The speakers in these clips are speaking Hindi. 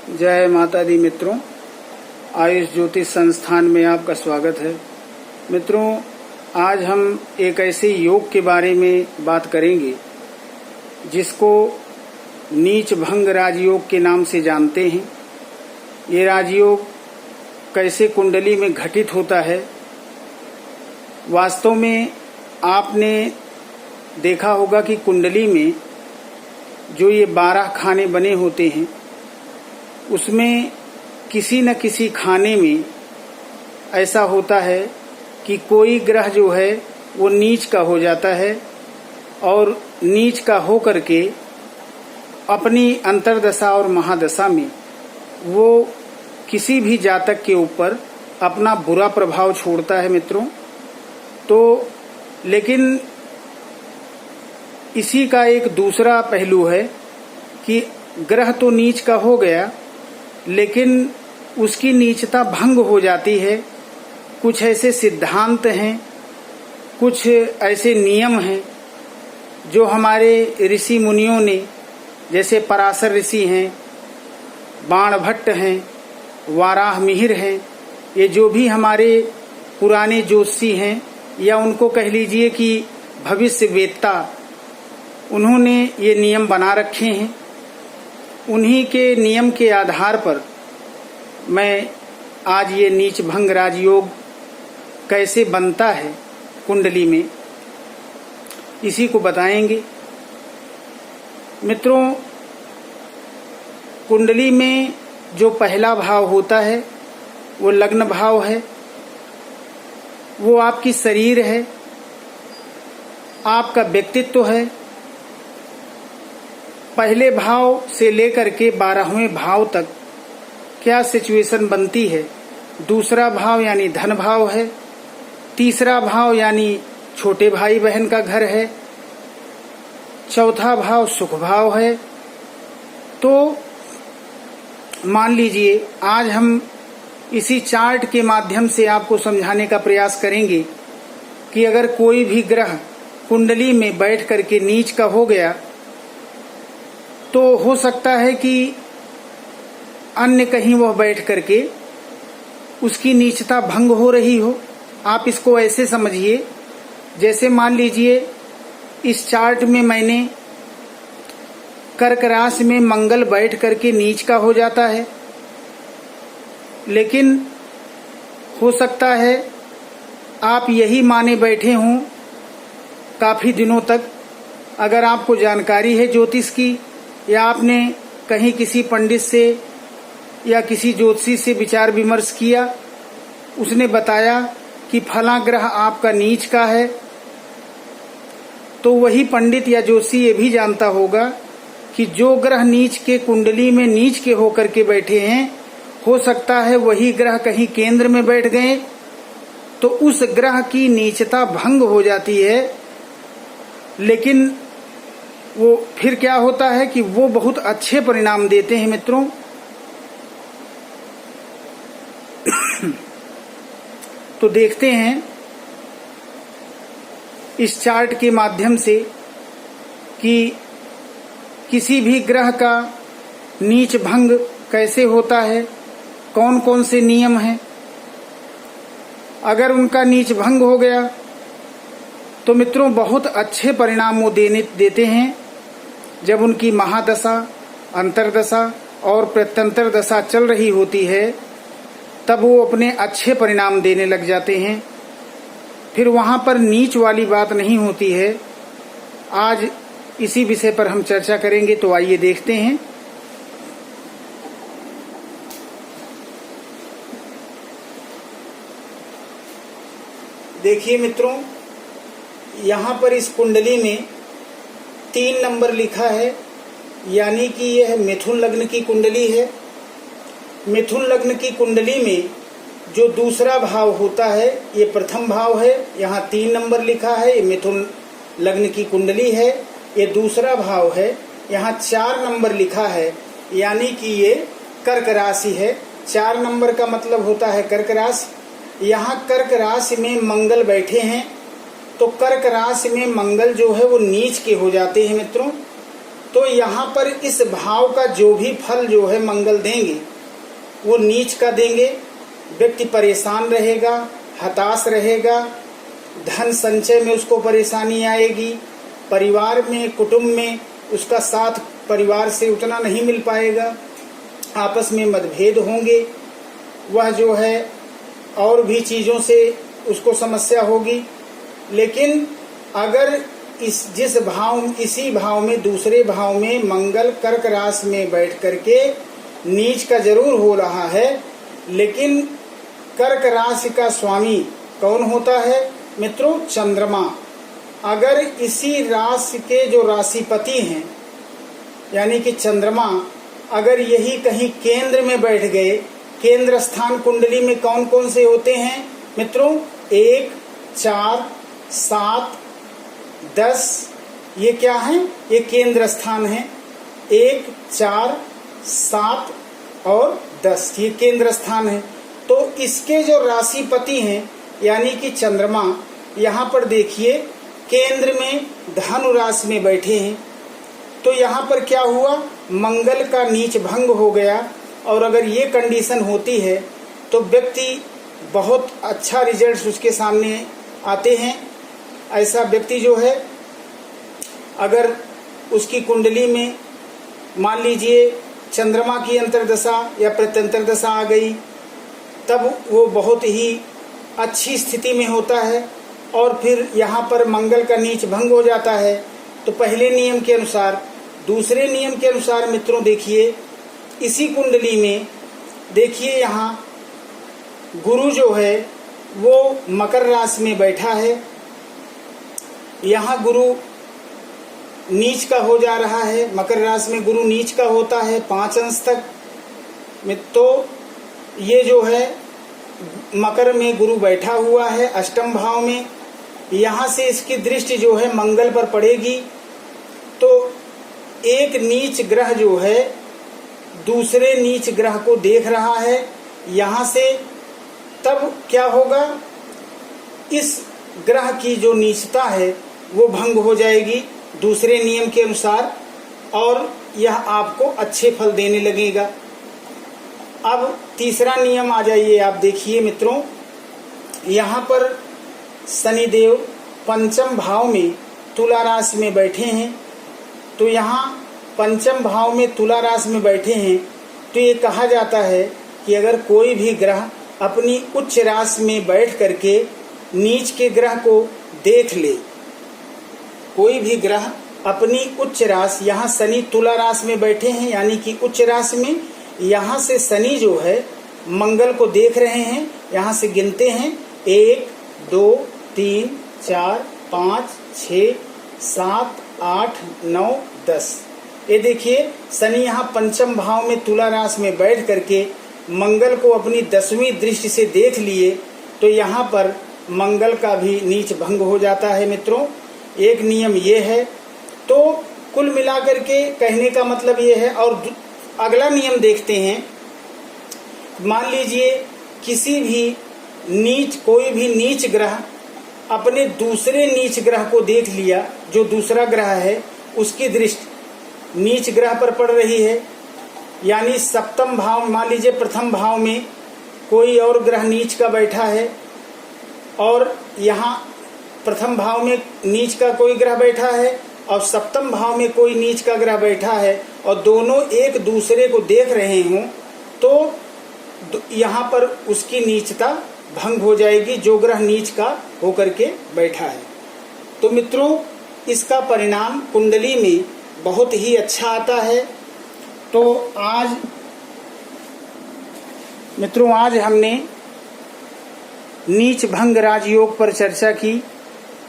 जय माता दी मित्रों, आयुष ज्योतिष संस्थान में आपका स्वागत है। मित्रों, आज हम एक ऐसे योग के बारे में बात करेंगे जिसको नीच भंग राजयोग के नाम से जानते हैं। ये राजयोग कैसे कुंडली में घटित होता है। वास्तव में आपने देखा होगा कि कुंडली में जो ये 12 खाने बने होते हैं उसमें किसी न किसी खाने में ऐसा होता है कि कोई ग्रह जो है वो नीच का हो जाता है और नीच का हो करके अपनी अंतर्दशा और महादशा में वो किसी भी जातक के ऊपर अपना बुरा प्रभाव छोड़ता है मित्रों। तो लेकिन इसी का एक दूसरा पहलू है कि ग्रह तो नीच का हो गया लेकिन उसकी नीचता भंग हो जाती है। कुछ ऐसे सिद्धांत हैं, कुछ ऐसे नियम हैं जो हमारे ऋषि मुनियों ने, जैसे पराशर ऋषि हैं, बाणभट्ट हैं, वाराह मिहिर हैं, ये जो भी हमारे पुराने ज्योतिषी हैं या उनको कह लीजिए कि भविष्य वेत्ता, उन्होंने ये नियम बना रखे हैं। उन्हीं के नियम के आधार पर मैं आज ये नीच भंग राजयोग कैसे बनता है कुंडली में, इसी को बताएंगे। मित्रों, कुंडली में जो पहला भाव होता है वो लग्न भाव है। वो आपकी शरीर है, आपका व्यक्तित्व है। पहले भाव से लेकर के 12वें भाव तक क्या सिचुएशन बनती है। दूसरा भाव यानी धन भाव है। तीसरा भाव यानी छोटे भाई बहन का घर है। चौथा भाव सुख भाव है। तो मान लीजिए आज हम इसी चार्ट के माध्यम से आपको समझाने का प्रयास करेंगे कि अगर कोई भी ग्रह कुंडली में बैठ करके नीच का हो गया तो हो सकता है कि अन्य कहीं वह बैठ करके उसकी नीचता भंग हो रही हो। आप इसको ऐसे समझिए, जैसे मान लीजिए इस चार्ट में मैंने कर्क राशि में मंगल बैठ करके नीच का हो जाता है, लेकिन हो सकता है आप यही माने बैठे हों काफी दिनों तक। अगर आपको जानकारी है ज्योतिष की या आपने कहीं किसी पंडित से या किसी ज्योतिषी से विचार विमर्श किया, उसने बताया कि फला ग्रह आपका नीच का है, तो वही पंडित या ज्योतिषी ये भी जानता होगा कि जो ग्रह नीच के कुंडली में नीच के होकर के बैठे हैं, हो सकता है वही ग्रह कहीं केंद्र में बैठ गए तो उस ग्रह की नीचता भंग हो जाती है। लेकिन वो फिर क्या होता है कि वो बहुत अच्छे परिणाम देते हैं मित्रों। तो देखते हैं इस चार्ट के माध्यम से कि किसी भी ग्रह का नीच भंग कैसे होता है, कौन कौन से नियम हैं। अगर उनका नीच भंग हो गया तो मित्रों बहुत अच्छे परिणाम वो देते हैं। जब उनकी महादशा, अंतर्दशा और प्रत्यंतर दशा चल रही होती है तब वो अपने अच्छे परिणाम देने लग जाते हैं। फिर वहां पर नीच वाली बात नहीं होती है। आज इसी विषय पर हम चर्चा करेंगे, तो आइए देखते हैं। देखिए मित्रों, यहाँ पर इस कुंडली में 3 नंबर लिखा है, यानी कि यह मिथुन लग्न की कुंडली है। मिथुन लग्न की कुंडली में जो दूसरा भाव होता है ये प्रथम भाव है। यहाँ 3 नंबर लिखा है, ये मिथुन लग्न की कुंडली है, ये दूसरा भाव है। यहाँ 4 नंबर लिखा है, यानी कि ये कर्क राशि है। 4 नंबर का मतलब होता है कर्क राशि। यहाँ कर्क राशि में मंगल बैठे हैं, तो कर्क राशि में मंगल जो है वो नीच के हो जाते हैं मित्रों। तो यहाँ पर इस भाव का जो भी फल जो है मंगल देंगे वो नीच का देंगे। व्यक्ति परेशान रहेगा, हताश रहेगा, धन संचय में उसको परेशानी आएगी, परिवार में, कुटुंब में उसका साथ परिवार से उतना नहीं मिल पाएगा, आपस में मतभेद होंगे, वह जो है और भी चीज़ों से उसको समस्या होगी। लेकिन अगर इसी भाव में, दूसरे भाव में मंगल कर्क राशि में बैठ करके नीच का जरूर हो रहा है, लेकिन कर्क राशि का स्वामी कौन होता है मित्रों? चंद्रमा। अगर इसी राशि के जो राशिपति हैं यानी कि चंद्रमा अगर यही कहीं केंद्र में बैठ गए, केंद्र स्थान कुंडली में कौन कौन से होते हैं मित्रों? 1, 4, 7, 10, ये क्या है? ये केंद्र स्थान है। 1, 4, 7 और 10 ये केंद्र स्थान है। तो इसके जो राशिपति हैं यानी कि चंद्रमा, यहाँ पर देखिए केंद्र में धनु राशि में बैठे हैं। तो यहाँ पर क्या हुआ? मंगल का नीच भंग हो गया। और अगर ये कंडीशन होती है तो व्यक्ति बहुत अच्छा रिजल्ट उसके सामने आते हैं। ऐसा व्यक्ति जो है अगर उसकी कुंडली में मान लीजिए चंद्रमा की अंतर्दशा या प्रत्यंतरदशा आ गई, तब वो बहुत ही अच्छी स्थिति में होता है। और फिर यहाँ पर मंगल का नीच भंग हो जाता है। तो पहले नियम के अनुसार, दूसरे नियम के अनुसार मित्रों देखिए इसी कुंडली में देखिए यहाँ गुरु जो है वो मकर राशि में बैठा है। यहाँ गुरु नीच का हो जा रहा है। मकर राशि में गुरु नीच का होता है 5 अंश तक। तो ये जो है मकर में गुरु बैठा हुआ है अष्टम भाव में। यहाँ से इसकी दृष्टि जो है मंगल पर पड़ेगी। तो एक नीच ग्रह जो है दूसरे नीच ग्रह को देख रहा है यहाँ से, तब क्या होगा? इस ग्रह की जो नीचता है वो भंग हो जाएगी दूसरे नियम के अनुसार और यह आपको अच्छे फल देने लगेगा। अब तीसरा नियम आ जाइए। आप देखिए मित्रों, यहाँ पर शनिदेव पंचम भाव में तुला राशि में बैठे हैं। तो यहाँ पंचम भाव में तुला राशि में बैठे हैं तो ये कहा जाता है कि अगर कोई भी ग्रह अपनी उच्च राशि में बैठ करके नीच के ग्रह को देख ले, कोई भी ग्रह अपनी उच्च राशि, यहाँ शनि तुला राशि में बैठे हैं यानी कि उच्च राशि में, यहाँ से शनि जो है मंगल को देख रहे हैं। यहाँ से गिनते हैं 1, 2, 3, 4, 5, 6, 7, 8, 9, 10। ये देखिए शनि यहाँ पंचम भाव में तुला राशि में बैठ करके मंगल को अपनी 10वीं दृष्टि से देख लिए। तो यहाँ पर मंगल का भी नीच भंग हो जाता है मित्रों। एक नियम ये है। तो कुल मिलाकर के कहने का मतलब ये है। और अगला नियम देखते हैं। मान लीजिए किसी भी नीच, कोई भी नीच ग्रह अपने दूसरे नीच ग्रह को देख लिया, जो दूसरा ग्रह है उसकी दृष्टि नीच ग्रह पर पड़ रही है। यानी सप्तम भाव, मान लीजिए प्रथम भाव में कोई और ग्रह नीच का बैठा है और यहाँ प्रथम भाव में नीच का कोई ग्रह बैठा है और सप्तम भाव में कोई नीच का ग्रह बैठा है और दोनों एक दूसरे को देख रहे हों, तो यहाँ पर उसकी नीचता भंग हो जाएगी, जो ग्रह नीच का होकर के बैठा है। तो मित्रों इसका परिणाम कुंडली में बहुत ही अच्छा आता है। तो आज मित्रों हमने नीच भंग राजयोग पर चर्चा की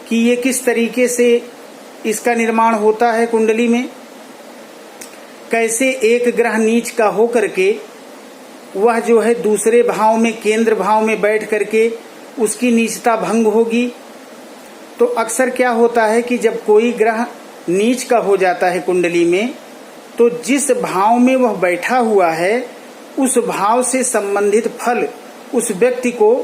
कि ये किस तरीके से इसका निर्माण होता है कुंडली में, कैसे एक ग्रह नीच का हो करके वह जो है दूसरे भाव में, केंद्र भाव में बैठ करके उसकी नीचता भंग होगी। तो अक्सर क्या होता है कि जब कोई ग्रह नीच का हो जाता है कुंडली में, तो जिस भाव में वह बैठा हुआ है उस भाव से संबंधित फल उस व्यक्ति को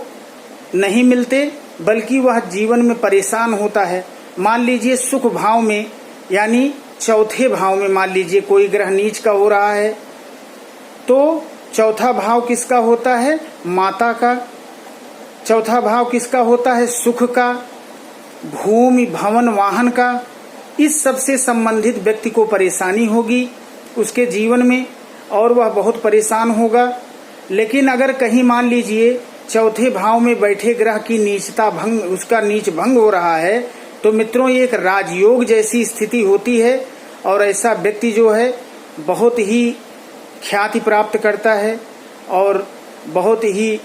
नहीं मिलते, बल्कि वह जीवन में परेशान होता है। मान लीजिए सुख भाव में यानी चौथे भाव में मान लीजिए कोई ग्रह नीच का हो रहा है, तो चौथा भाव किसका होता है? माता का। चौथा भाव किसका होता है? सुख का, भूमि, भवन, वाहन का। इस सब से संबंधित व्यक्ति को परेशानी होगी उसके जीवन में और वह बहुत परेशान होगा। लेकिन अगर कहीं मान लीजिए चौथे भाव में बैठे ग्रह की नीचता भंग, उसका नीच भंग हो रहा है, तो मित्रों ये एक राजयोग जैसी स्थिति होती है और ऐसा व्यक्ति जो है बहुत ही ख्याति प्राप्त करता है और बहुत ही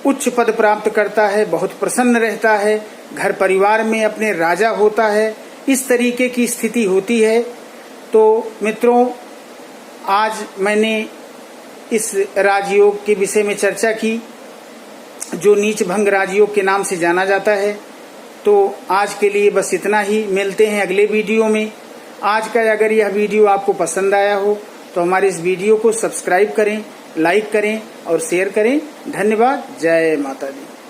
उच्च पद प्राप्त करता है, बहुत प्रसन्न रहता है, घर परिवार में अपने राजा होता है। इस तरीके की स्थिति होती है। तो मित्रों, आज मैंने इस राजयोग के विषय में चर्चा की जो नीच भंग राजयोग के नाम से जाना जाता है। तो आज के लिए बस इतना ही। मिलते हैं अगले वीडियो में। आज का अगर यह वीडियो आपको पसंद आया हो तो हमारे इस वीडियो को सब्सक्राइब करें, लाइक करें और शेयर करें। धन्यवाद। जय माता दी।